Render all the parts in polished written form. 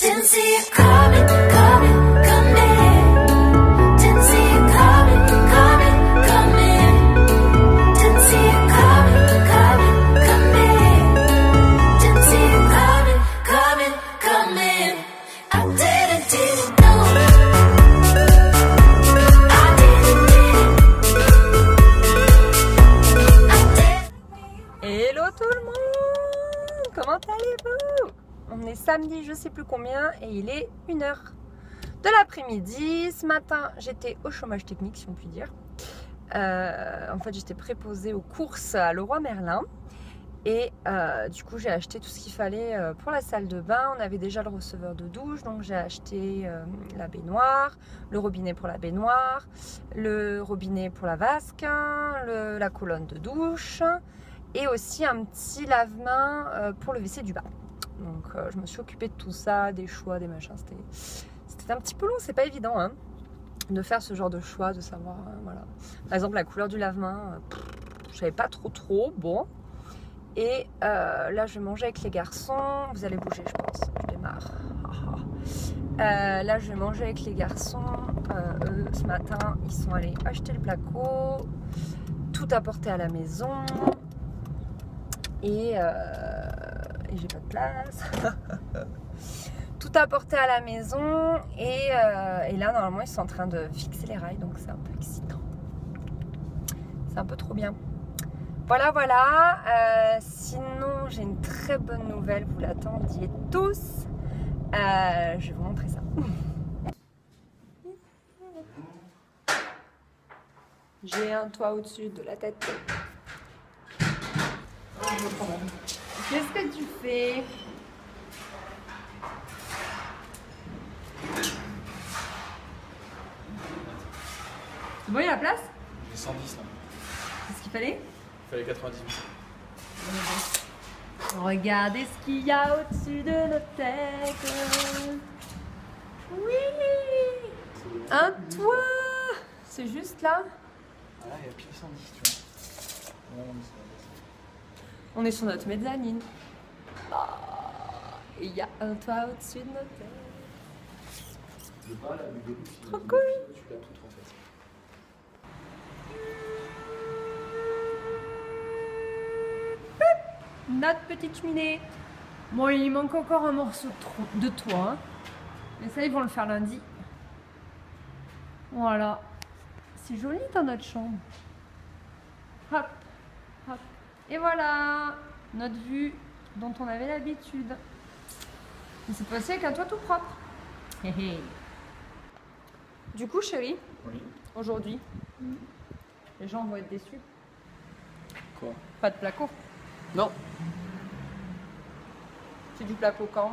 Didn't see it coming, coming, coming. Didn't see it coming, coming, coming. Didn't see it coming, coming, coming. Didn't see it coming, coming, coming. I didn't know. I didn't. Hello tout le monde, comment allez-vous? On est samedi je sais plus combien et il est 1h de l'après-midi. Ce matin j'étais au chômage technique si on peut dire. En fait j'étais préposée aux courses à Leroy Merlin. Et du coup j'ai acheté tout ce qu'il fallait pour la salle de bain. On avait déjà le receveur de douche, donc j'ai acheté la baignoire, le robinet pour la baignoire, le robinet pour la vasque, la colonne de douche et aussi un petit lave-main pour le WC du bas. Donc je me suis occupée de tout ça, des choix, des machins. C'était un petit peu long, c'est pas évident hein, de faire ce genre de choix, de savoir voilà. Par exemple la couleur du lave-main, je savais pas trop, bon. Et là, je vais manger avec les garçons. Vous allez bouger, je pense. Je démarre. Là, je vais manger avec les garçons. Eux, ce matin, ils sont allés acheter le placo. Tout apporté à la maison. Et j'ai pas de place. Tout apporté à la maison. Et là, normalement, ils sont en train de fixer les rails. Donc, c'est un peu excitant. C'est un peu trop bien. Voilà. Sinon, j'ai une très bonne nouvelle. Vous l'attendiez tous. Je vais vous montrer ça. J'ai un toit au-dessus de la tête. Qu'est-ce que tu fais? C'est bon, il y a la place? J'ai 110 là. C'est ce qu'il fallait? Il fallait 98. Regardez ce qu'il y a au-dessus de nos têtes. Oui! Un toit! C'est juste là? Ah là, il y a pile 110, tu vois. On est sur notre mezzanine. Et il y a un toit au-dessus de nos têtes. Le bas, là, le début, trop cool! Tu l'as tout en fait. Notre petite cheminée. Bon, il manque encore un morceau de toit. Hein. Mais ça, ils vont le faire lundi. Voilà. C'est joli dans notre chambre. Hop, hop. Et voilà notre vue dont on avait l'habitude. Mais cette fois-ci avec un toit tout propre. Du coup, chérie, Oui. aujourd'hui, les gens vont être déçus. Quoi? Pas de placo. Non. C'est du placo quand?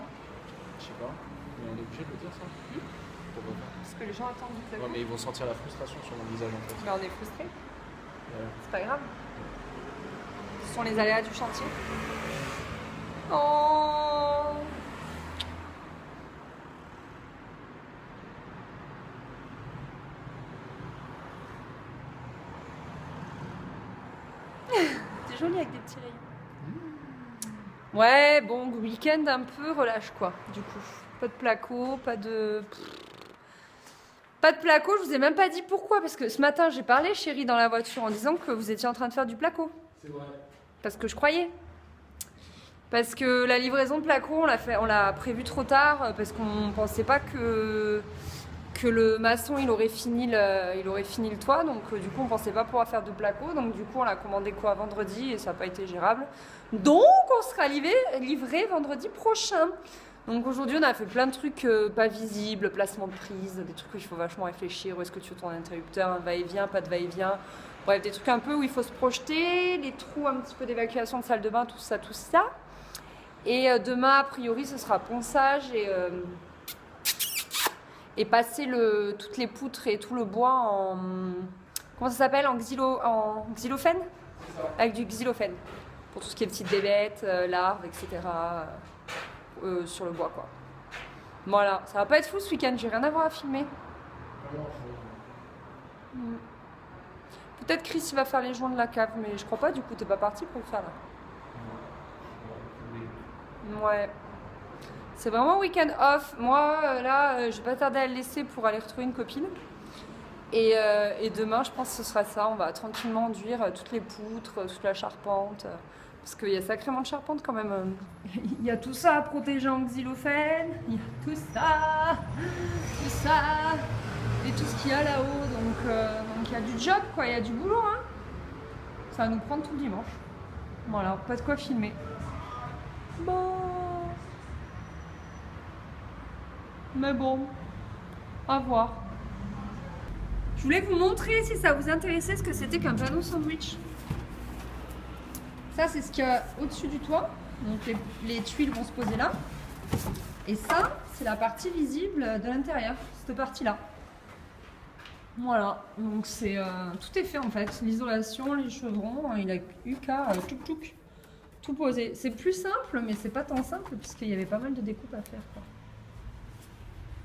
Je sais pas. Mais on est obligé de le dire ça. Pourquoi pas? Parce que les gens attendent du placo. Ouais, mais ils vont sentir la frustration sur mon visage en fait. Mais on est frustrés. Ouais. C'est pas grave. Ce sont les aléas du chantier. Oh. C'est joli avec des petits rayons. Ouais, bon, week-end un peu relâche quoi, du coup. Pas de placo, pas de placo, je vous ai même pas dit pourquoi, parce que ce matin j'ai parlé, chérie, dans la voiture en disant que vous étiez en train de faire du placo. C'est vrai. Parce que je croyais. Parce que la livraison de placo, on l'a prévu trop tard, parce qu'on pensait pas que le maçon il aurait fini le toit, donc du coup on pensait pas pouvoir faire de placo, donc du coup on l'a commandé quoi vendredi et ça n'a pas été gérable. Donc on sera livré vendredi prochain. Donc aujourd'hui on a fait plein de trucs pas visibles, placement de prise, des trucs où il faut vachement réfléchir, où est-ce que tu veux ton interrupteur, un va-et-vient, pas de va-et-vient. Bref, des trucs un peu où il faut se projeter, les trous un petit peu d'évacuation de salle de bain, tout ça. Et demain, a priori, ce sera ponçage et passer toutes les poutres et tout le bois en... Comment ça s'appelle? En xylophène? Avec du xylophène. Pour tout ce qui est petites bébêtes, larves, etc. Sur le bois, quoi. Voilà, ça va pas être fou ce week-end, j'ai rien à voir à filmer. Peut-être Chris il va faire les joints de la cave, mais je crois pas, du coup t'es pas parti pour le faire là. Ouais. C'est vraiment week-end off. Moi, là, je vais pas tarder à le laisser pour aller retrouver une copine. Et demain, je pense que ce sera ça. On va tranquillement enduire toutes les poutres, toute la charpente. Parce qu'il y a sacrément de charpente quand même. Il y a tout ça à protéger en xylophène. Il y a tout ça. Et tout ce qu'il y a là-haut. Donc il y a du job, quoi. Il y a du boulot, hein. Ça va nous prendre tout le dimanche. Voilà, pas de quoi filmer. Bon. Mais bon, à voir. Je voulais vous montrer, si ça vous intéressait, ce que c'était qu'un panneau sandwich. Ça, c'est ce qu'il y a au-dessus du toit. Donc les tuiles vont se poser là. Et ça, c'est la partie visible de l'intérieur, cette partie-là. Voilà, donc c'est tout est fait en fait. L'isolation, les chevrons, il a eu qu'à tout poser. C'est plus simple, mais c'est pas tant simple puisqu'il y avait pas mal de découpes à faire, quoi.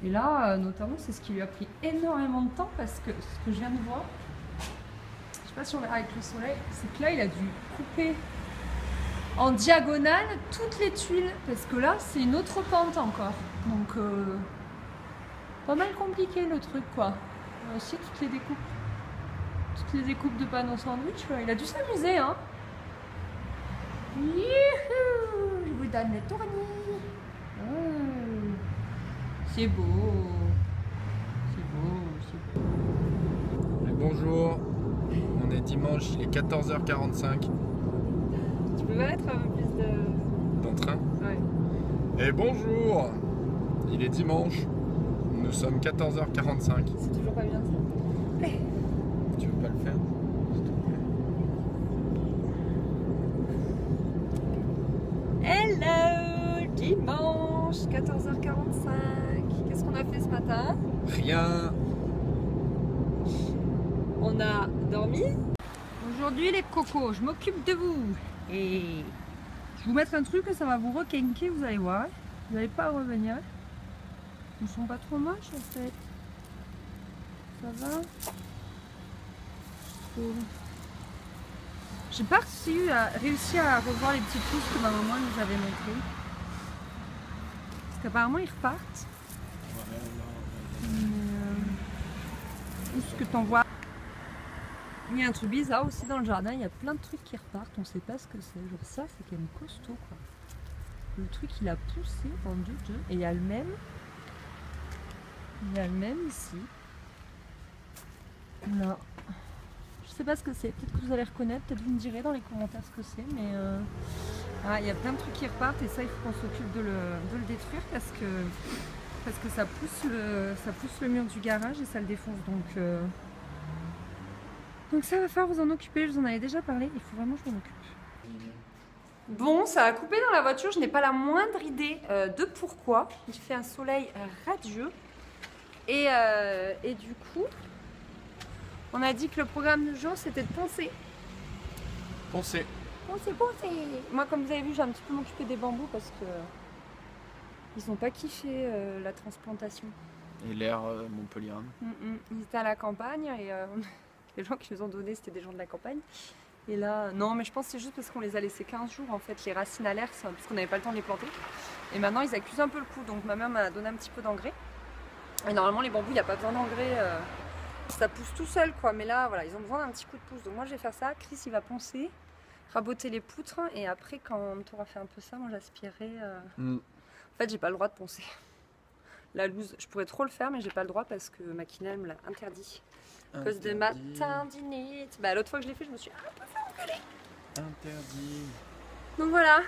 Et là, notamment, c'est ce qui lui a pris énormément de temps parce que ce que je viens de voir, je sais pas si on verra avec le soleil, c'est que là, il a dû couper en diagonale toutes les tuiles parce que là, c'est une autre pente encore. Donc, pas mal compliqué le truc, quoi. Aussi, toutes les découpes de panneaux sandwich, il a dû s'amuser, hein. Youhou, je vous donne le tournis. C'est beau. Et bonjour, on est dimanche, il est 14h45. Tu peux mettre un peu plus de... D'entrain. Ouais. Et bonjour, il est dimanche, nous sommes 14h45. C'est toujours pas bien ça. Tu veux pas le faire? Hello, dimanche, 14h45. Qu'est-ce qu'on a fait ce matin? Rien. On a dormi. Aujourd'hui les cocos, je m'occupe de vous. Et je vais vous mettre un truc que ça va vous requinquer, vous allez voir. Vous n'allez pas revenir. Ils ne sont pas trop moches en fait. Ça va? J'ai pas réussi à revoir les petits pouces que ma maman nous avait montrés. Parce qu'apparemment ils repartent. Où est-ce que t'en vois? Il y a un truc bizarre aussi dans le jardin, il y a plein de trucs qui repartent, on sait pas ce que c'est. Genre ça, c'est quand même costaud quoi. Le truc il a poussé en deux. Et il y a le même. Il y a le même ici. Là. Je sais pas ce que c'est, peut-être que vous allez reconnaître, peut-être vous me direz dans les commentaires ce que c'est, mais il y a plein de trucs qui repartent et ça il faut qu'on s'occupe de le détruire parce que ça pousse le mur du garage et ça le défonce. Donc ça va falloir vous en occuper, je vous en avais déjà parlé, il faut vraiment que je m'en occupe. Bon, ça a coupé dans la voiture, je n'ai pas la moindre idée de pourquoi. Il fait un soleil radieux et du coup, on a dit que le programme du jour c'était de poncer. Poncer. Moi comme vous avez vu, j'ai un petit peu m'occuper des bambous parce que ils n'ont pas kiffé la transplantation. Et l'air montpelliérain. Ils étaient à la campagne et les gens qui nous ont donné c'était des gens de la campagne. Et là, non mais je pense que c'est juste parce qu'on les a laissés 15 jours en fait, les racines à l'air, parce qu'on n'avait pas le temps de les planter. Et maintenant ils accusent un peu le coup, donc ma mère m'a donné un petit peu d'engrais. Et normalement les bambous, il n'y a pas besoin d'engrais, ça pousse tout seul quoi. Mais là voilà, ils ont besoin d'un petit coup de pouce. Donc moi je vais faire ça, Chris il va poncer, raboter les poutres et après quand tu auras fait un peu ça, moi j'aspirerai. En fait j'ai pas le droit de poncer. La loose, je pourrais trop le faire mais j'ai pas le droit parce que ma kiné me l'a interdit. À cause de ma tendinite. Bah l'autre fois que je l'ai fait, je me suis un peu fait engueuler. Interdit. Donc voilà,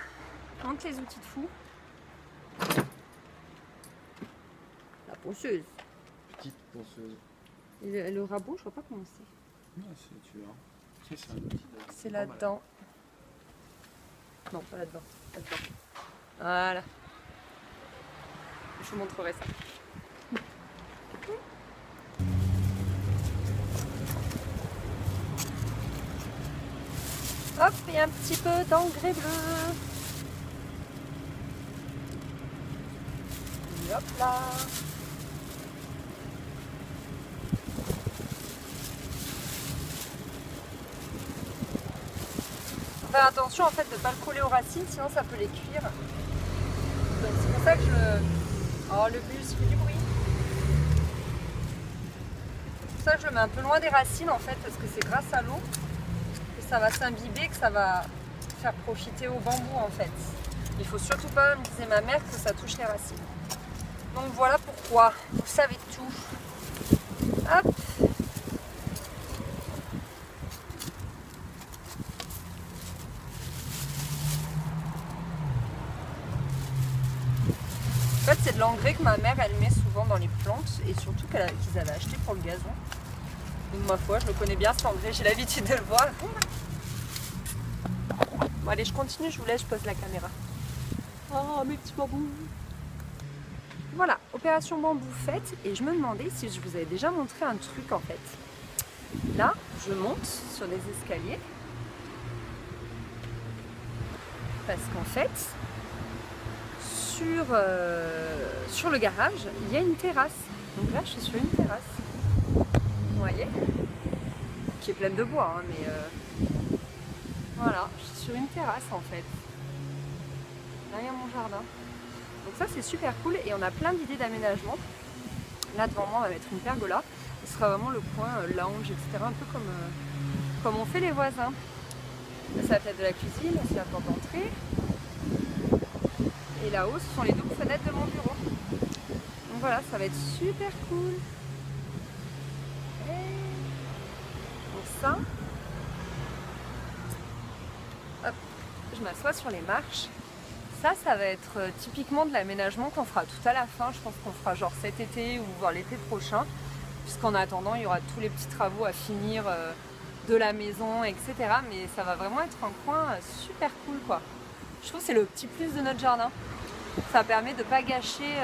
manque les outils de fou. La ponceuse. Petite ponceuse. Et le rabot, je vois pas comment c'est. Ah, tu vois. C'est un outil de... C'est là-dedans. Non, pas là-dedans. Là-dedans. Voilà. Je vous montrerai ça. Hop, et un petit peu d'engrais bleu. Et hop là. Faut faire attention en fait de ne pas le coller aux racines, sinon ça peut les cuire. Sinon pour ça que je... Oh, le bus fait du bruit. C'est pour ça que je le mets un peu loin des racines en fait, parce que c'est grâce à l'eau que ça va s'imbiber, que ça va faire profiter au bambou en fait. Il faut surtout pas, me disait ma mère, que ça touche les racines. Donc voilà pourquoi, vous savez tout. Hop. En fait, c'est de l'engrais que ma mère elle met souvent dans les plantes et surtout qu'ils avaient acheté pour le gazon. Donc ma foi, je le connais bien cet engrais, j'ai l'habitude de le voir. Bon allez, je continue, je vous laisse, je pose la caméra. Oh mes petits bambous. Voilà, opération bambou faite et je me demandais si je vous avais déjà montré un truc en fait. Là, je monte sur les escaliers parce qu'en fait, sur le garage, il y a une terrasse. Donc là, je suis sur une terrasse. Vous voyez? Qui est pleine de bois, hein, mais voilà, je suis sur une terrasse en fait. Derrière mon jardin. Donc ça, c'est super cool et on a plein d'idées d'aménagement. Là, devant moi, on va mettre une pergola. Ce sera vraiment le coin lounge, etc. Un peu comme on fait les voisins. Là, c'est la tête de la cuisine, c'est la porte d'entrée. Et là-haut, ce sont les doubles fenêtres de mon bureau. Donc voilà, ça va être super cool. Donc ça, hop, je m'assois sur les marches. Ça va être typiquement de l'aménagement qu'on fera tout à la fin. Je pense qu'on fera genre cet été ou voire l'été prochain. Puisqu'en attendant, il y aura tous les petits travaux à finir de la maison, etc. Mais ça va vraiment être un coin super cool, quoi. Je trouve que c'est le petit plus de notre jardin. Ça permet de ne pas gâcher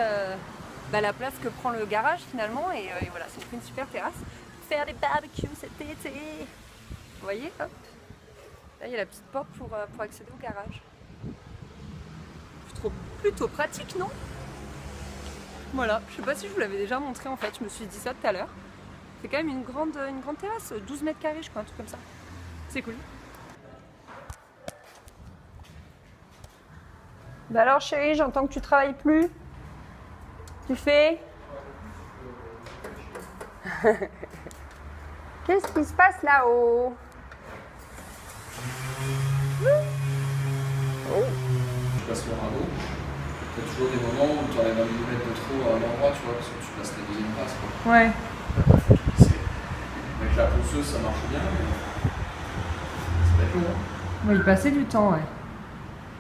la place que prend le garage finalement. Et voilà, ça fait une super terrasse. Faire des barbecues cet été. Vous voyez, hop. Là, il y a la petite porte pour accéder au garage. Plutôt pratique, non? Voilà, je sais pas si je vous l'avais déjà montré en fait, je me suis dit ça tout à l'heure. C'est quand même une grande terrasse, 12 mètres carrés je crois, un truc comme ça. C'est cool. Bah alors chérie, j'entends que tu travailles plus. Tu fais? Qu'est-ce qui se passe là-haut? Oh. Tu passes le rabot, tu as toujours des moments où tu enlèves un millimètre de trop à un endroit, tu vois, parce que tu passes la deuxième passe. Quoi. Ouais. Avec la pousseuse, ça marche bien, mais ça va être long. Oui, il passait du temps, ouais.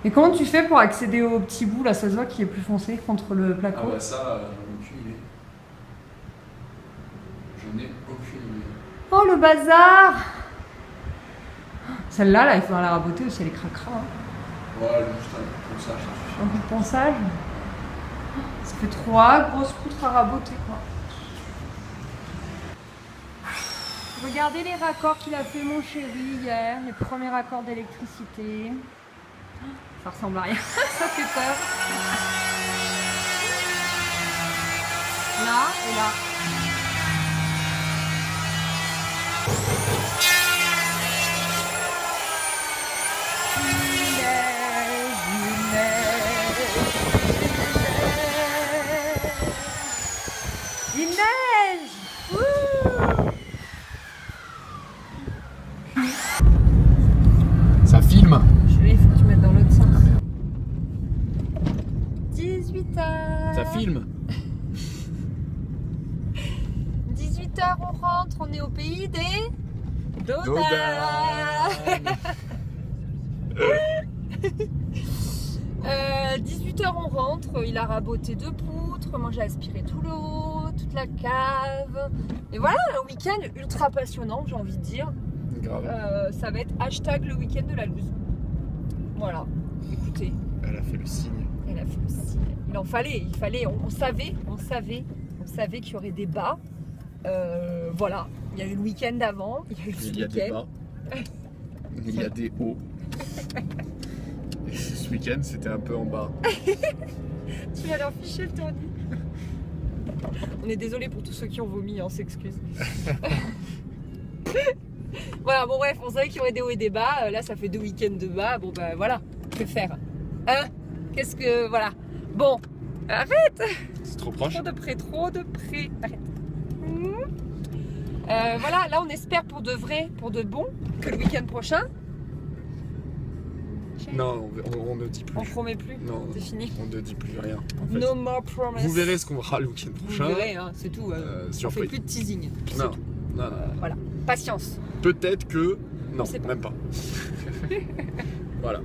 Et comment tu fais pour accéder au petit bout, là, ça se voit qui est plus foncé contre le placo? Ah bah ça, j'en ai aucune idée. Je n'ai aucune idée. Oh, le bazar! Celle-là, là, il faudra la raboter aussi, elle est cracra. Hein. Ouais, juste un ponçage, ça suffit. Un coup de ponçage. Ça fait 3 grosses poutres à raboter, quoi. Regardez les raccords qu'il a fait mon chéri hier, les premiers raccords d'électricité. Ça ressemble à rien, ça fait peur. Là et là. Il neige! Wouh! Ça filme! Il faut que tu mettes dans l'autre sens. 18h! Ça filme! 18h, on rentre, on est au pays des Dodas! 18h, on rentre, il a raboté 2 poutres, moi j'ai aspiré tout l'eau, toute la cave. Et voilà, un week-end ultra passionnant, j'ai envie de dire. Grave. Ça va être hashtag le week-end de la loose. Voilà, écoutez. Elle a fait le signe. Elle a fait le signe. Il en fallait, on savait qu'il y aurait des bas. Voilà, il y a eu le week-end d'avant, il y a eu ce Il y a des week-end. bas. Il y a des hauts. Et ce week-end, c'était un peu en bas. Tu vas leur ficher le tournis. On est désolé pour tous ceux qui ont vomi, on s'excuse. Voilà, bon bref, on savait qu'il y aurait des hauts et des bas. Là, ça fait 2 week-ends de bas. Bon, bah voilà, que faire? Hein? Qu'est-ce que... Voilà. Bon, Arrête. C'est trop proche. Trop de près, trop de près. Arrête. Voilà, là on espère pour de vrai, pour de bon, que le week-end prochain. Non, on ne dit plus. On promet plus. Non, C'est fini. on ne dit plus rien. En fait. No more promise. Vous verrez ce qu'on fera le week-end Vous prochain. verrez, hein, c'est tout. On fait surprise. plus de teasing. C'est Non, tout. non, non. Voilà. Patience. Peut-être que. Non, sait pas. même pas. Voilà.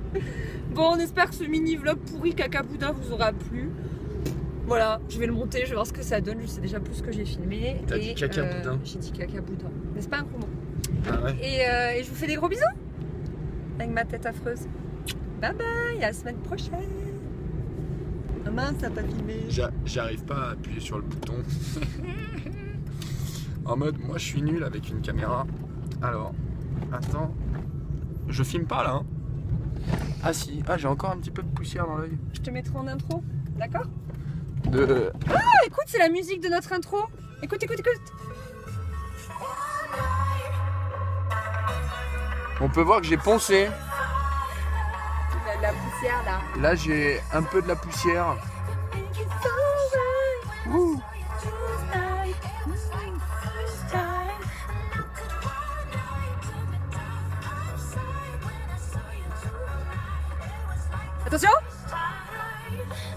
Bon, on espère que ce mini vlog pourri caca boudin vous aura plu. Voilà, je vais le monter, je vais voir ce que ça donne. Je sais déjà plus ce que j'ai filmé. T'as dit caca boudin. J'ai dit caca boudin. N'est-ce pas un gros mot? Ah ouais. Et je vous fais des gros bisous avec ma tête affreuse. Bye bye, à la semaine prochaine. Ah mince, ça n'a pas filmé. J'arrive pas à appuyer sur le bouton. En mode, moi je suis nul avec une caméra. Alors, attends. Je filme pas là. Hein. Ah si, j'ai encore un petit peu de poussière dans l'œil. Je te mettrai en intro, d'accord? De... Ah, écoute, c'est la musique de notre intro. Écoute, écoute, écoute. On peut voir que j'ai poncé. Il a de la poussière là. Là j'ai un peu de la poussière. Ouh. Attention.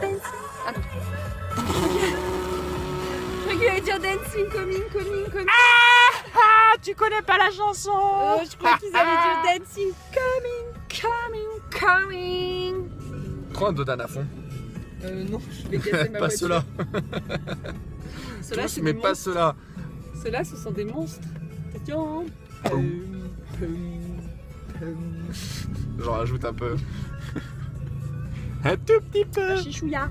Ah non. Je croyais qu'il allait dire dancing, coming. Ah, tu connais pas la chanson. Je croyais qu'ils allaient dire dancing, coming. Prends un Dodan à fond. Non, je vais casser ma Pas voiture. ceux-là. Ceux-là, Tous, c'est mais des pas monstres. ceux-là. Ceux-là, ce sont des monstres. Attention. J'en rajoute un peu. Un tout petit peu. Chichouya.